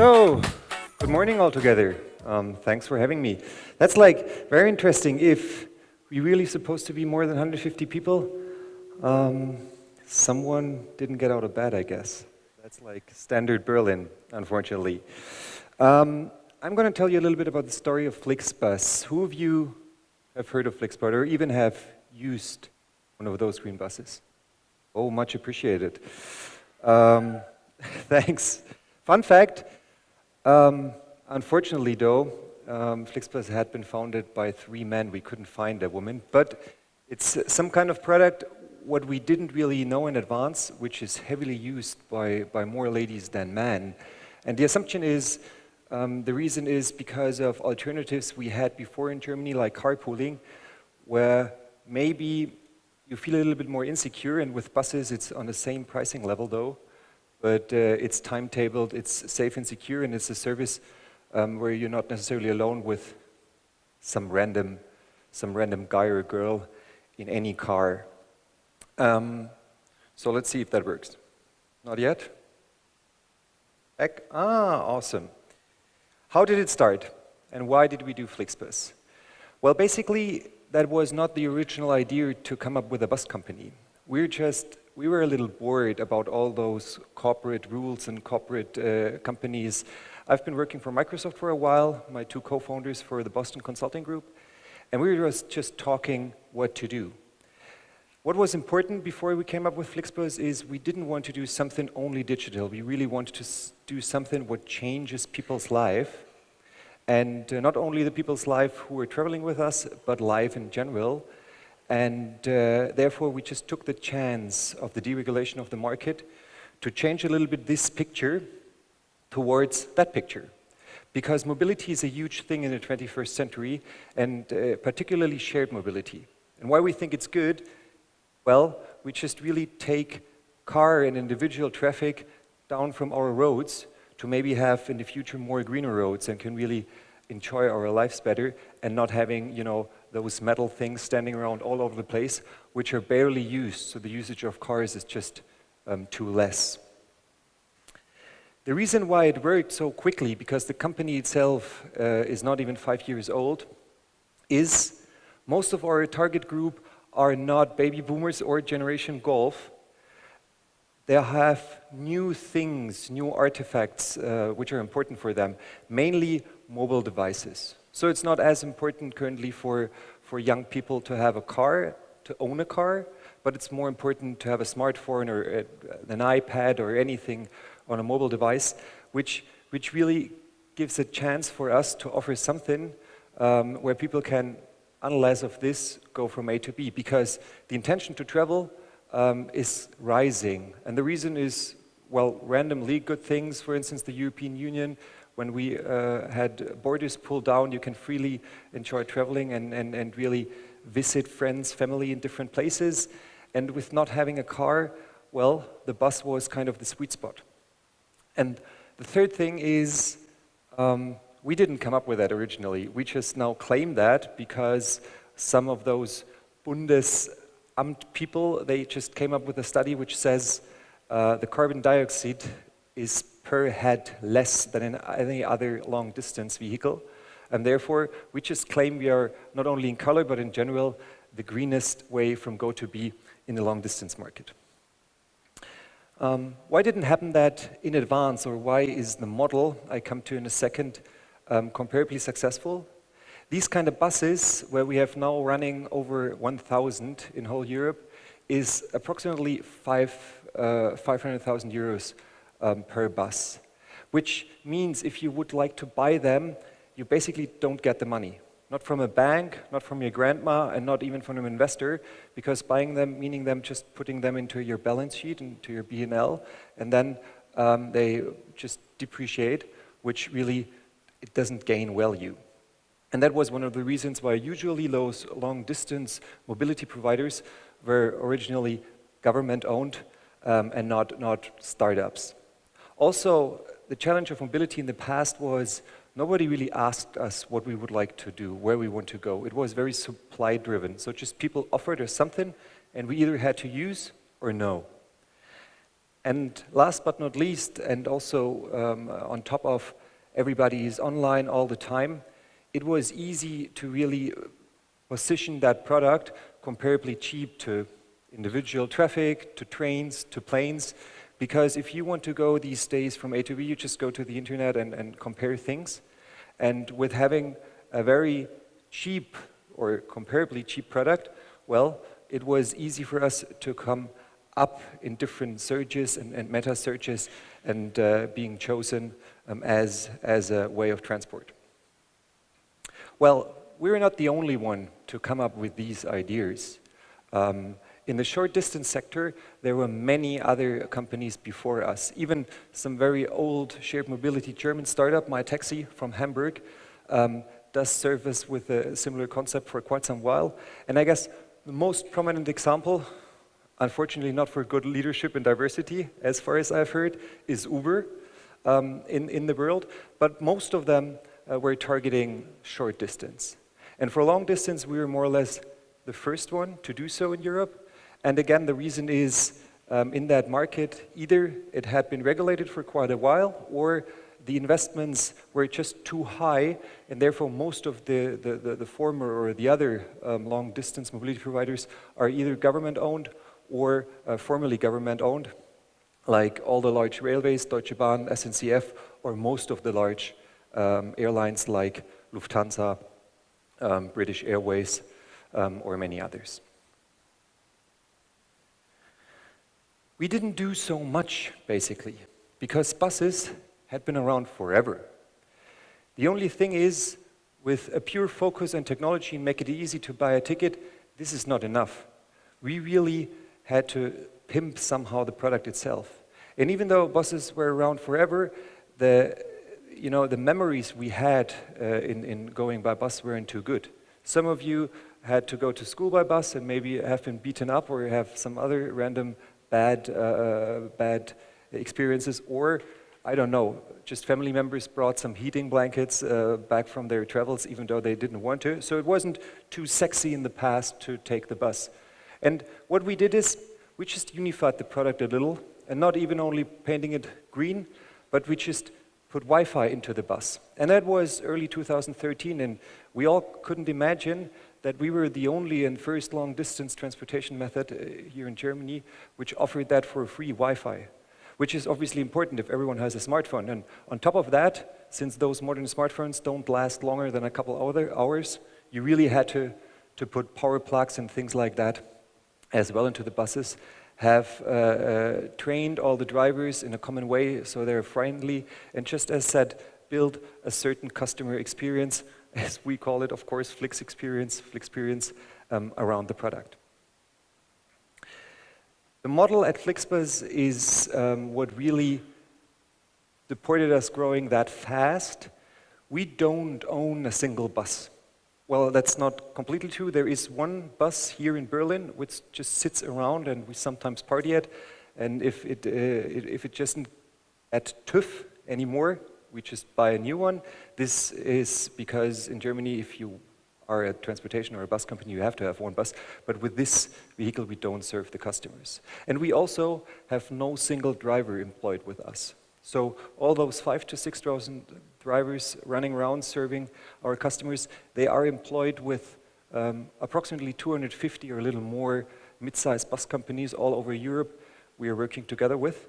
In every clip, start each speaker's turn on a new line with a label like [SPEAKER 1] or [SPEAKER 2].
[SPEAKER 1] So, good morning all together. Thanks for having me. That's like very interesting. If we really supposed to be more than 150 people, someone didn't get out of bed, I guess. That's like standard Berlin, unfortunately. I'm going to tell you a little bit about the story of Flixbus. Who of you have heard of Flixbus or even have used one of those green buses? Oh, much appreciated. Thanks. Fun fact, unfortunately though, Flixbus had been founded by 3 men. We couldn't find a woman, but it's some kind of product what we didn't really know in advance, which is heavily used by more ladies than men. And the assumption is, the reason is because of alternatives we had before in Germany, like carpooling, where maybe you feel a little bit more insecure, and with buses it's on the same pricing level though, but it's timetabled, it's safe and secure, and it's a service where you're not necessarily alone with some random guy or girl in any car. So let's see if that works. Not yet? Back? Awesome. How did it start? And why did we do Flixbus? Well, basically, that was not the original idea to come up with a bus company. We were a little bored about all those corporate rules and corporate companies. I've been working for Microsoft for a while, my 2 co-founders for the Boston Consulting Group, and we were just talking what to do. What was important before we came up with Flixbus is we didn't want to do something only digital. We really wanted to do something what changes people's life, and not only the people's life who were traveling with us, but life in general. And therefore, we just took the chance of the deregulation of the market to change a little bit this picture towards that picture. Because mobility is a huge thing in the 21st century, and particularly shared mobility. And why we think it's good? Well, we just really take car and individual traffic down from our roads to maybe have in the future more greener roads and can really enjoy our lives better and not having, you know, those metal things standing around all over the place, which are barely used, so the usage of cars is just too less. The reason why it worked so quickly, because the company itself is not even 5 years old, is most of our target group are not baby boomers or Generation Golf. They have new things, new artifacts which are important for them, mainly mobile devices. So it's not as important currently for young people to have a car, to own a car, but it's more important to have a smartphone or an iPad or anything on a mobile device, which really gives a chance for us to offer something where people can, unless of this, go from A to B, because the intention to travel is rising. And the reason is, well, randomly good things. For instance, the European Union, when we had borders pulled down, you can freely enjoy traveling and really visit friends, family in different places. And with not having a car, well, the bus was kind of the sweet spot. And the third thing is, we didn't come up with that originally. We just now claim that because some of those Bundesamt people, they just came up with a study which says the carbon dioxide is per head less than in any other long distance vehicle. And therefore, we just claim we are not only in color, but in general, the greenest way from go to B in the long distance market. Why didn't happen that in advance, or why is the model, I come to in a second, comparably successful? These kind of buses, where we have now running over 1,000 in whole Europe, is approximately 500,000 euros per bus, which means if you would like to buy them, you basically don't get the money. Not from a bank, not from your grandma, and not even from an investor, because buying them, meaning them just putting them into your balance sheet, into your B&L, and then they just depreciate, which really, it doesn't gain value. And that was one of the reasons why usually those long-distance mobility providers were originally government-owned and not startups. Also, the challenge of mobility in the past was nobody really asked us what we would like to do, where we want to go. It was very supply-driven. So just people offered us something, and we either had to use or no. And last but not least, and also on top of everybody is online all the time, it was easy to really position that product comparably cheap to individual traffic, to trains, to planes, because if you want to go these days from A to B, you just go to the internet and compare things. And with having a very cheap or comparably cheap product, well, it was easy for us to come up in different searches and meta searches and being chosen as a way of transport. Well, we're not the only one to come up with these ideas. In the short distance sector, there were many other companies before us. Even some very old shared mobility German startup, MyTaxi from Hamburg, does serve us with a similar concept for quite some while. And I guess the most prominent example, unfortunately not for good leadership and diversity, as far as I've heard, is Uber in the world. But most of them were targeting short distance. And for long distance, we were more or less the first one to do so in Europe. And again, the reason is in that market, either it had been regulated for quite a while, or the investments were just too high, and therefore most of the former or the other long-distance mobility providers are either government-owned or formerly government-owned, like all the large railways, Deutsche Bahn, SNCF, or most of the large airlines like Lufthansa, British Airways, or many others. We didn't do so much, basically, because buses had been around forever. The only thing is, with a pure focus on technology and make it easy to buy a ticket, this is not enough. We really had to pimp somehow the product itself. And even though buses were around forever, the memories we had in going by bus weren't too good. Some of you had to go to school by bus and maybe have been beaten up or have some other random bad experiences, or I don't know, just family members brought some heating blankets back from their travels even though they didn't want to. So it wasn't too sexy in the past to take the bus. And what we did is we just unified the product a little, and not even only painting it green, but we just put Wi-Fi into the bus. And that was early 2013, and we all couldn't imagine that we were the only and first long-distance transportation method here in Germany which offered that for free Wi-Fi, which is obviously important if everyone has a smartphone. And on top of that, since those modern smartphones don't last longer than a couple other hours, you really had to put power plugs and things like that as well into the buses, have trained all the drivers in a common way so they're friendly, and just as said, build a certain customer experience, as we call it, of course, Flixperience, around the product. The model at Flixbus is what really supported us growing that fast. We don't own a single bus. Well, that's not completely true. There is one bus here in Berlin which just sits around and we sometimes party at. And if it just isn't at TÜV anymore, we just buy a new one. This is because in Germany, if you are a transportation or a bus company, you have to have one bus. But with this vehicle, we don't serve the customers. And we also have no single driver employed with us. So all those 5,000 to 6,000 drivers running around serving our customers, they are employed with approximately 250 or a little more mid-sized bus companies all over Europe we are working together with.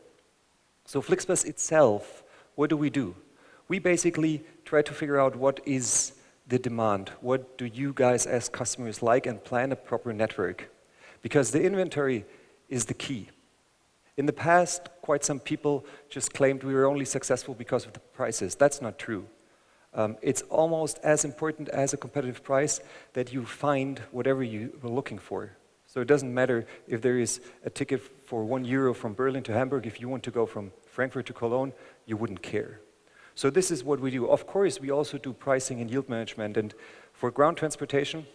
[SPEAKER 1] So Flixbus itself, what do? We basically try to figure out what is the demand, what do you guys as customers like, and plan a proper network. Because the inventory is the key. In the past, quite some people just claimed we were only successful because of the prices. That's not true. It's almost as important as a competitive price that you find whatever you were looking for. So it doesn't matter if there is a ticket for €1 from Berlin to Hamburg. If you want to go from Frankfurt to Cologne, you wouldn't care. So this is what we do. Of course, we also do pricing and yield management. And for ground transportation,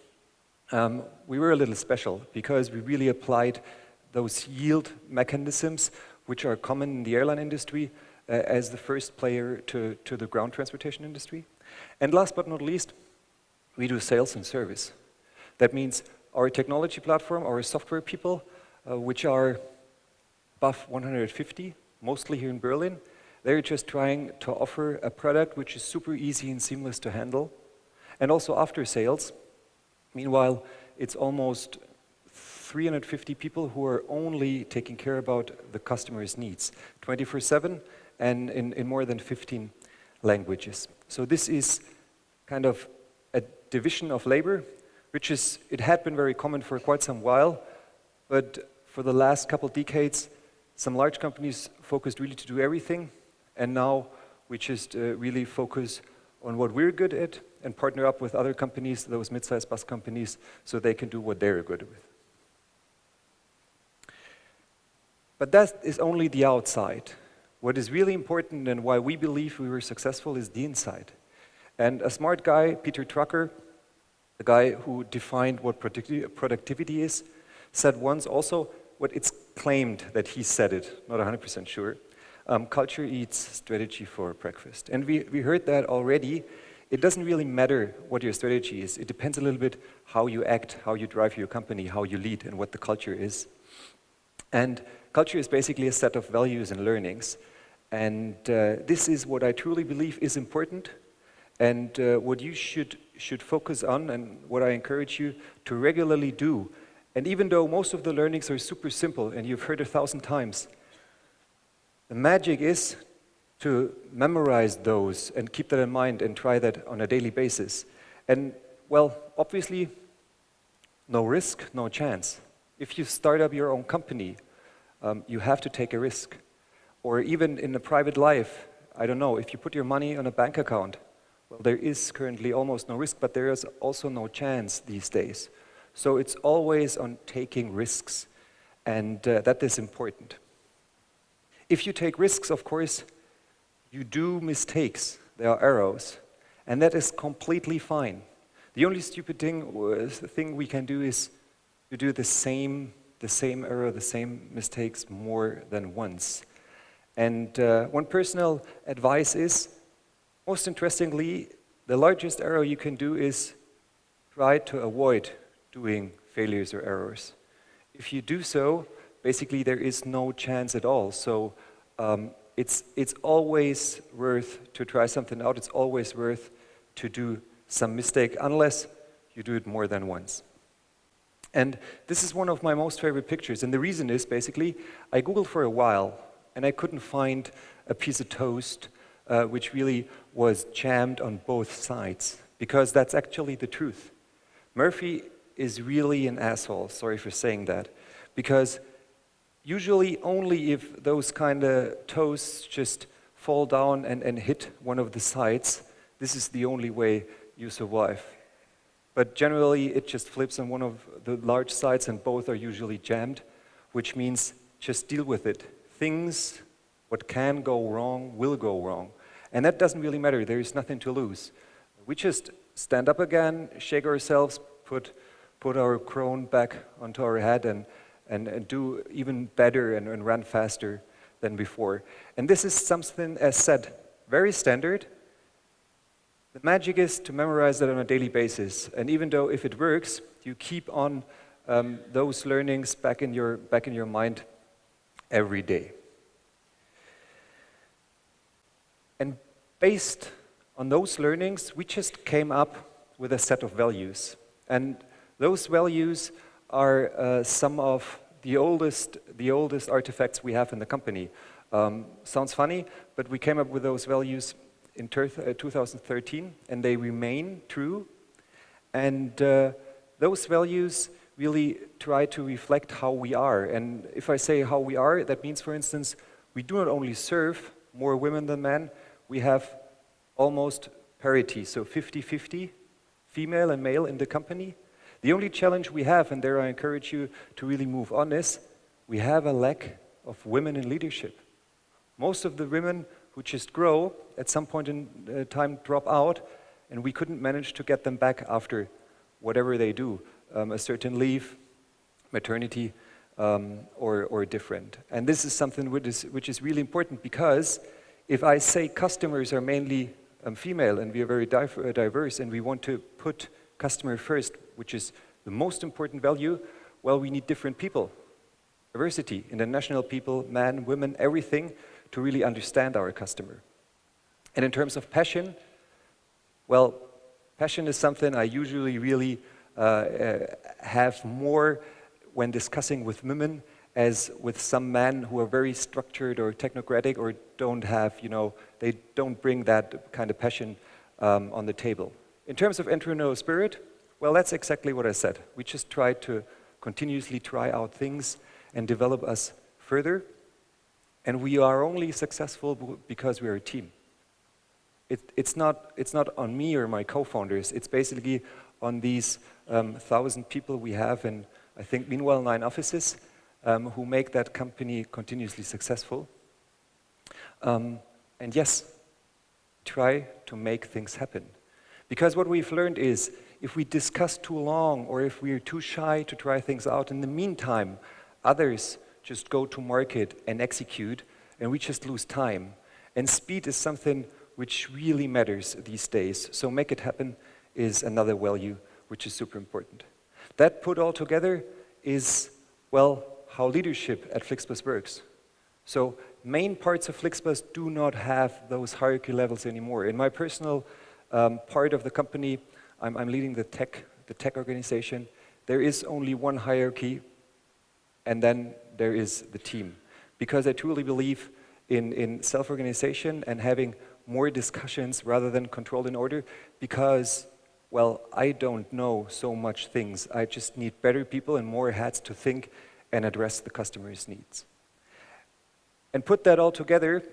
[SPEAKER 1] we were a little special because we really applied those yield mechanisms, which are common in the airline industry, as the first player to the ground transportation industry. And last but not least, we do sales and service. That means our technology platform, our software people, which are above 150, mostly here in Berlin. They're just trying to offer a product which is super easy and seamless to handle. And also after sales. Meanwhile, it's almost 350 people who are only taking care about the customer's needs, 24/7 and in more than 15 languages. So this is kind of a division of labor, which is, it had been very common for quite some while, but for the last couple decades, some large companies focused really to do everything, and now we just really focus on what we're good at and partner up with other companies, those mid-sized bus companies, so they can do what they're good with. But that is only the outside. What is really important and why we believe we were successful is the inside. And a smart guy, Peter Drucker, the guy who defined what productivity is, said once also, what it's claimed that he said it, not 100% sure, culture eats strategy for breakfast. And we heard that already. It doesn't really matter what your strategy is. It depends a little bit how you act, how you drive your company, how you lead, and what the culture is. And culture is basically a set of values and learnings. And this is what I truly believe is important, and what you should focus on, and what I encourage you to regularly do. And even though most of the learnings are super simple, and you've heard 1,000 times, the magic is to memorize those and keep that in mind and try that on a daily basis. And, well, obviously, no risk, no chance. If you start up your own company, you have to take a risk. Or even in a private life, I don't know, if you put your money on a bank account, well, there is currently almost no risk, but there is also no chance these days. So it's always on taking risks, and that is important. If you take risks, of course, you do mistakes. There are errors, and that is completely fine. The only stupid thing we can do is to do the same error, the same mistakes more than once. And one personal advice is, most interestingly, the largest error you can do is try to avoid doing failures or errors. If you do so, basically there is no chance at all. So it's always worth to try something out. It's always worth to do some mistake, unless you do it more than once. And this is one of my most favorite pictures. And the reason is, basically, I Googled for a while, and I couldn't find a piece of toast which really was jammed on both sides, because that's actually the truth. Murphy is really an asshole, sorry for saying that, because usually only if those kind of toasts just fall down and hit one of the sides, this is the only way you survive. But generally it just flips on one of the large sides and both are usually jammed, which means just deal with it. Things, what can go wrong, will go wrong. And that doesn't really matter, there is nothing to lose. We just stand up again, shake ourselves, put our crown back onto our head and do even better and run faster than before. And this is something, as said, very standard. The magic is to memorize that on a daily basis. And even though if it works, you keep on those learnings back in your mind every day. And based on those learnings, we just came up with a set of values. And those values are some of the oldest artifacts we have in the company. Sounds funny, but we came up with those values in 2013, and they remain true. And those values really try to reflect how we are. And if I say how we are, that means, for instance, we do not only serve more women than men, we have almost parity, so 50-50, female and male in the company. The only challenge we have, and there I encourage you to really move on, is we have a lack of women in leadership. Most of the women who just grow, at some point in time drop out, and we couldn't manage to get them back after whatever they do, a certain leave, maternity, or different. And this is something which is really important, because if I say customers are mainly female and we are very diverse and we want to put customer first, which is the most important value, well, we need different people. diversity, international people, men, women, everything, to really understand our customer. And in terms of passion, well, passion is something I usually really have more when discussing with women as with some men who are very structured or technocratic or don't have, they don't bring that kind of passion on the table. In terms of entrepreneurial spirit, well, that's exactly what I said. We just try to continuously try out things and develop us further. And we are only successful because we are a team. It's not on me or my co-founders. It's basically on these 1,000 people we have in, I think, meanwhile, 9 offices who make that company continuously successful. And yes, try to make things happen. Because what we've learned is, if we discuss too long or if we're too shy to try things out, in the meantime, others just go to market and execute, and we just lose time. And speed is something which really matters these days. So make it happen is another value which is super important. That put all together is, well, how leadership at Flixbus works. So main parts of Flixbus do not have those hierarchy levels anymore. In my personal part of the company, I'm leading the tech organization. There is only one hierarchy, and then there is the team. Because I truly believe in self-organization and having more discussions rather than control and order, because, well, I don't know so much things. I just need better people and more hats to think and address the customer's needs. And put that all together,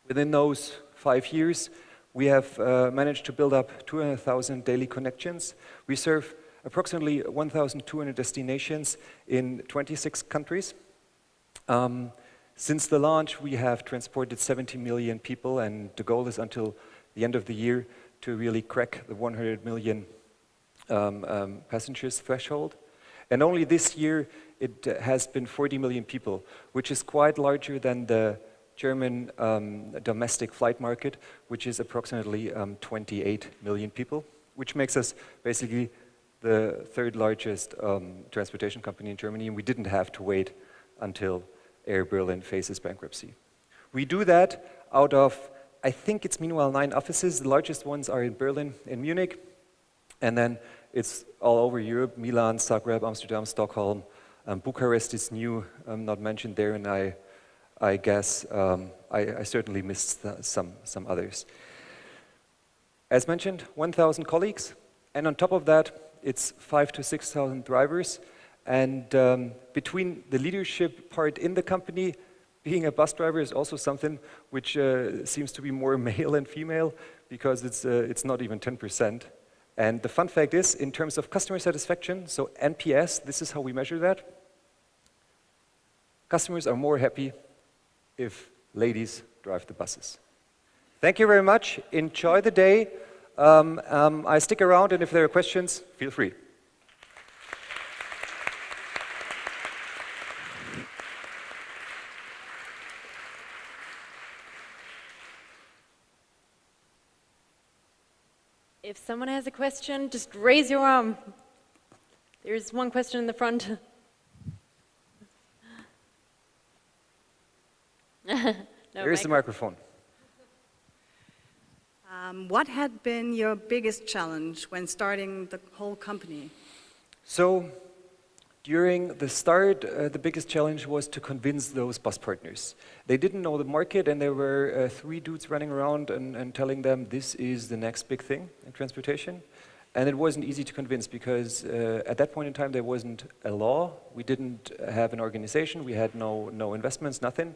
[SPEAKER 1] within those 5 years, we have managed to build up 200,000 daily connections. We serve approximately 1,200 destinations in 26 countries. Since the launch, we have transported 70 million people, and the goal is until the end of the year to really crack the 100 million passengers threshold. And only this year, it has been 40 million people, which is quite larger than the German domestic flight market, which is approximately 28 million people, which makes us basically the 3rd largest transportation company in Germany, and we didn't have to wait until Air Berlin faces bankruptcy. We do that out of, I think it's meanwhile 9 offices. The largest ones are in Berlin and Munich, and then it's all over Europe: Milan, Zagreb, Amsterdam, Stockholm. Bucharest is new, not mentioned there, and I guess I certainly missed some others. As mentioned, 1,000 colleagues, and on top of that, it's 5,000 to 6,000 drivers. And between the leadership part in the company, being a bus driver is also something which seems to be more male than female, because it's not even 10%. And the fun fact is, in terms of customer satisfaction, so NPS, this is how we measure that. Customers are more happy if ladies drive the buses. Thank you very much. Enjoy the day. I stick around, and if there are questions, feel free.
[SPEAKER 2] If someone has a question, just raise your arm. There's one question in the front.
[SPEAKER 1] Here's the microphone.
[SPEAKER 3] What had been your biggest challenge when starting the whole company?
[SPEAKER 1] So, during the start, the biggest challenge was to convince those bus partners. They didn't know the market, and there were 3 dudes running around and telling them this is the next big thing in transportation. And it wasn't easy to convince, because at that point in time there wasn't a law. We didn't have an organization. We had no investments, nothing.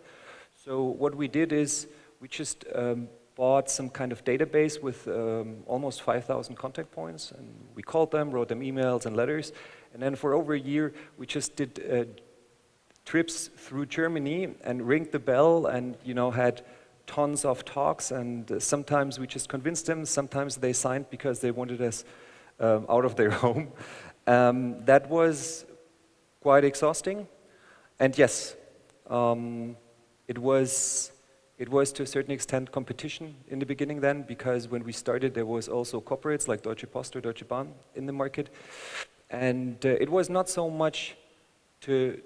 [SPEAKER 1] So what we did is we just bought some kind of database with almost 5,000 contact points, and we called them, wrote them emails and letters, and then for over a year we just did trips through Germany and ringed the bell, and had tons of talks, and sometimes we just convinced them, sometimes they signed because they wanted us out of their home. That was quite exhausting, and yes, it was to a certain extent competition in the beginning then, because when we started there was also corporates like Deutsche Post or Deutsche Bahn in the market, and it was not so much to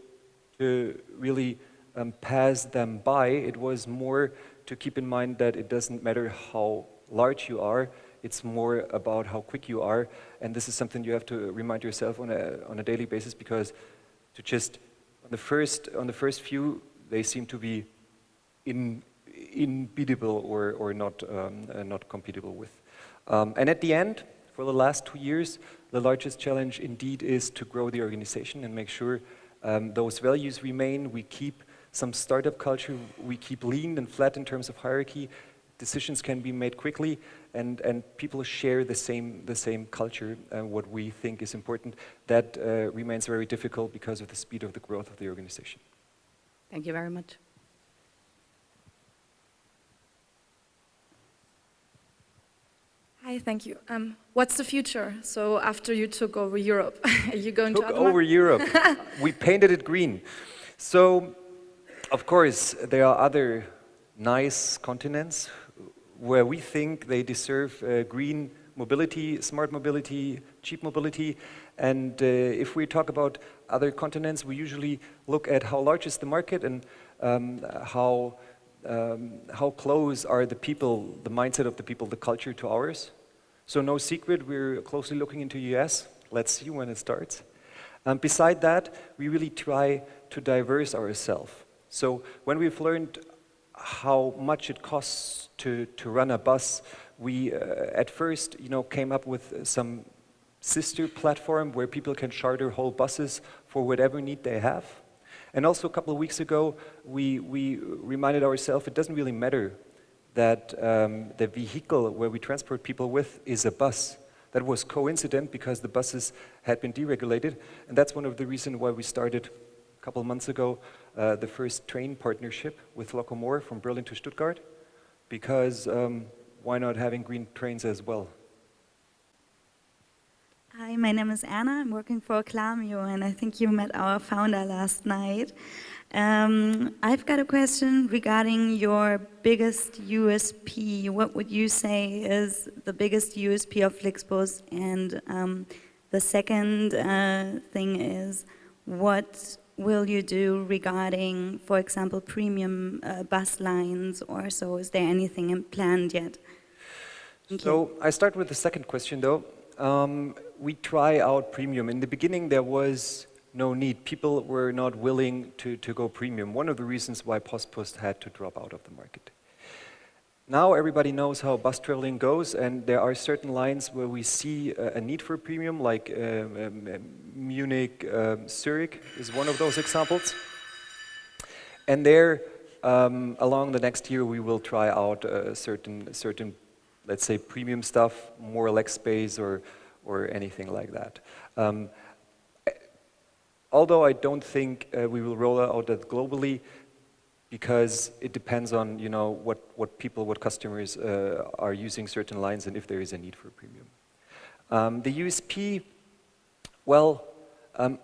[SPEAKER 1] to really pass them by. It was more to keep in mind that it doesn't matter how large you are, it's more about how quick you are, and this is something you have to remind yourself on a daily basis, because to just on the first few they seem to be unbeatable or not compatible with. And at the end, for the last 2 years, the largest challenge indeed is to grow the organization and make sure those values remain. We keep some startup culture, we keep lean and flat in terms of hierarchy. Decisions can be made quickly, and people share the same culture, what we think is important. That remains very difficult because of the speed of the growth of the organization.
[SPEAKER 3] Thank you very much.
[SPEAKER 4] Hi, thank you. What's the future? So after you took over Europe, are you going to
[SPEAKER 1] Took over Europe. We painted it green. So, of course, there are other nice continents where we think they deserve green mobility, smart mobility, cheap mobility. And if we talk about other continents, we usually look at how large is the market and how close are the people, the mindset of the people, the culture to ours. So no secret, we're closely looking into US. Let's see when it starts. Beside that, we really try to diverse ourselves. So when we've learned how much it costs to run a bus, we at first, came up with some sister platform where people can charter whole buses for whatever need they have. And also a couple of weeks ago, we reminded ourselves it doesn't really matter that the vehicle where we transport people with is a bus. That was coincident because the buses had been deregulated, and that's one of the reasons why we started a couple of months ago the first train partnership with Locomore from Berlin to Stuttgart, because why not having green trains as well?
[SPEAKER 5] Hi, my name is Anna. I'm working for Clamio, and I think you met our founder last night. I've got a question regarding your biggest USP. What would you say is the biggest USP of Flixbus? And the second thing is, what will you do regarding, for example, premium bus lines or so? Is there anything planned yet? Thank you.
[SPEAKER 1] I start with the second question, though. We try out premium. In the beginning, there was no need. People were not willing to go premium. One of the reasons why Postpost had to drop out of the market. Now everybody knows how bus traveling goes, and there are certain lines where we see a need for premium, like Munich, Zurich is one of those examples. And there, along the next year, we will try out certain, let's say, premium stuff, more leg space or anything like that. Although I don't think we will roll out that globally, because it depends on what customers are using certain lines and if there is a need for premium. The USP, well,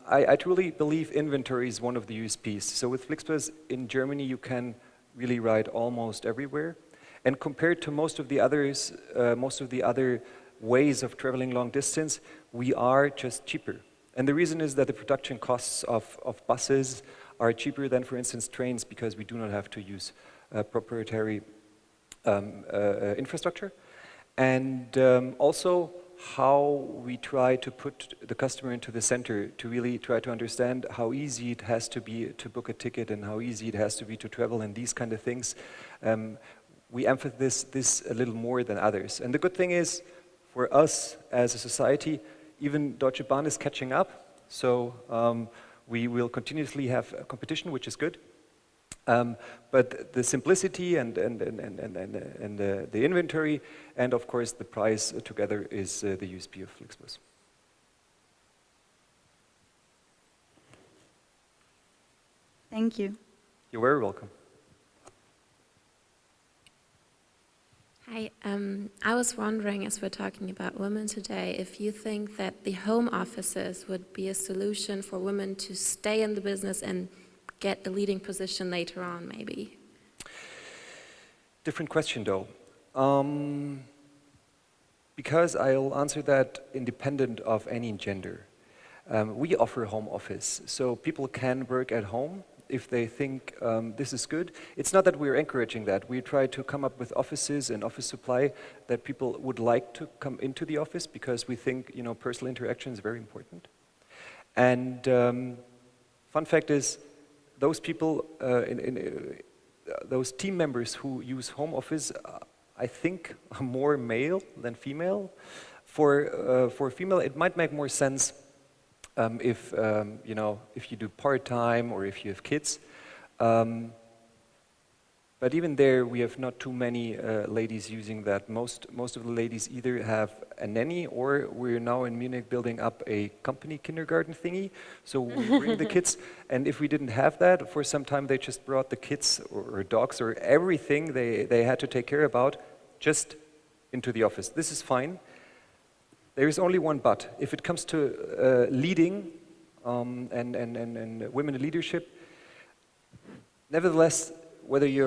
[SPEAKER 1] I truly believe inventory is one of the USPs. So with Flixbus in Germany, you can really ride almost everywhere. And compared to most of the others, most of the other ways of traveling long distance, we are just cheaper. And the reason is that the production costs of buses are cheaper than, for instance, trains, because we do not have to use proprietary infrastructure. And also how we try to put the customer into the center, to really try to understand how easy it has to be to book a ticket and how easy it has to be to travel and these kind of things. We emphasize this a little more than others. And the good thing is, for us as a society, even Deutsche Bahn is catching up. So we will continuously have a competition, which is good. But the simplicity and the inventory, and of course the price together is the USP of Flixbus.
[SPEAKER 5] Thank you.
[SPEAKER 1] You're very welcome.
[SPEAKER 6] Hi, I was wondering, as we're talking about women today, if you think that the home offices would be a solution for women to stay in the business and get a leading position later on, maybe?
[SPEAKER 1] Different question, though. Because I'll answer that independent of any gender. We offer home office, so people can work at home if they think this is good. It's not that we're encouraging that. We try to come up with offices and office supply that people would like to come into the office because we think, you know, personal interaction is very important. And fun fact is, those people, those team members who use home office, I think are more male than female. For female, it might make more sense if you know, if you do part-time or if you have kids. But even there, we have not too many ladies using that. Most of the ladies either have a nanny, or we're now in Munich building up a company kindergarten thingy. So we bring the kids, and if we didn't have that, for some time they just brought the kids or dogs or everything they had to take care about just into the office. This is fine. There is only one but. If it comes to leading and women in leadership, nevertheless, whether you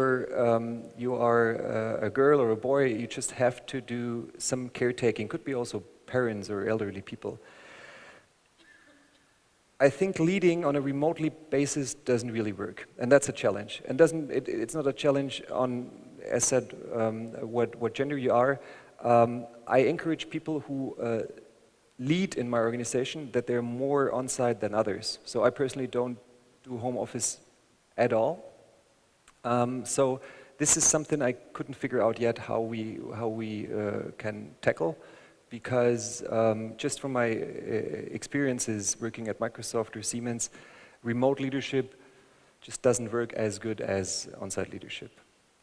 [SPEAKER 1] are a girl or a boy, you just have to do some caretaking. Could be also parents or elderly people. I think leading on a remotely basis doesn't really work, and that's a challenge. And it's not a challenge on, as said, what gender you are. I encourage people who lead in my organization that they're more on-site than others. So I personally don't do home office at all. So this is something I couldn't figure out yet how we can tackle, because just from my experiences working at Microsoft or Siemens, remote leadership just doesn't work as good as on-site leadership.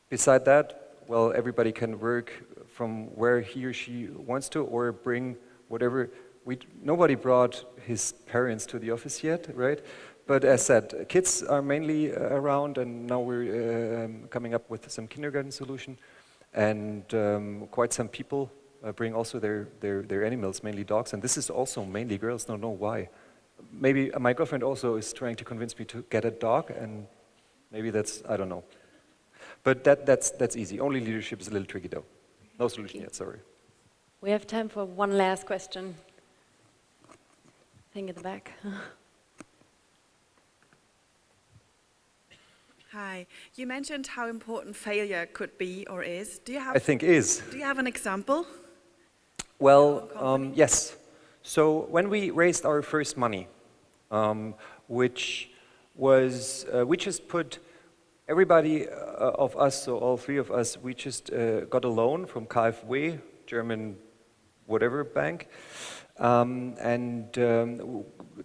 [SPEAKER 1] Beside that, well, everybody can work from where he or she wants to, or bring whatever. Nobody brought his parents to the office yet, right? But as said, kids are mainly around, and now we're coming up with some kindergarten solution. And quite some people bring also their animals, mainly dogs. And this is also mainly girls, don't know why. Maybe my girlfriend also is trying to convince me to get a dog, and maybe that's, I don't know. But that's easy. Only leadership is a little tricky though. No solution yet, sorry.
[SPEAKER 2] We have time for one last question. I think at the back.
[SPEAKER 3] Hi. You mentioned how important failure could be or is. Do you have?
[SPEAKER 1] I think is.
[SPEAKER 3] Do you have an example?
[SPEAKER 1] Well, yes. So when we raised our first money, which was, we just put everybody of us, so all three of us, we just got a loan from KfW, German whatever bank, and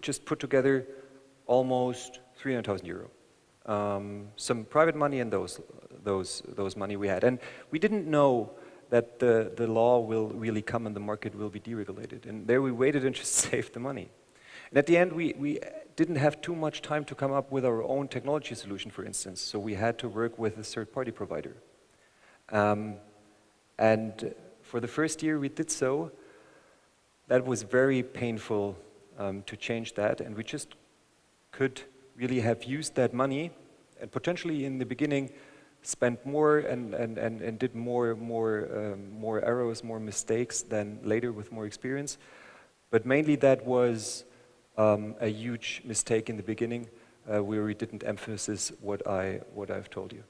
[SPEAKER 1] just put together almost 300,000 euro. Some private money and those money we had. And we didn't know that the law will really come and the market will be deregulated. And there we waited and just saved the money. And at the end, we didn't have too much time to come up with our own technology solution, for instance. So we had to work with a third-party provider. And for the first year we did so, that was very painful to change that. And we just could really have used that money and potentially in the beginning spent more and did more errors, more mistakes than later with more experience. But mainly that was a huge mistake in the beginning where we didn't emphasize what I've told you.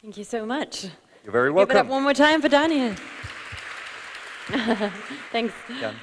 [SPEAKER 2] Thank you so much.
[SPEAKER 1] You're very welcome.
[SPEAKER 2] Give it up one more time for Daniel. Thanks.
[SPEAKER 1] Yeah.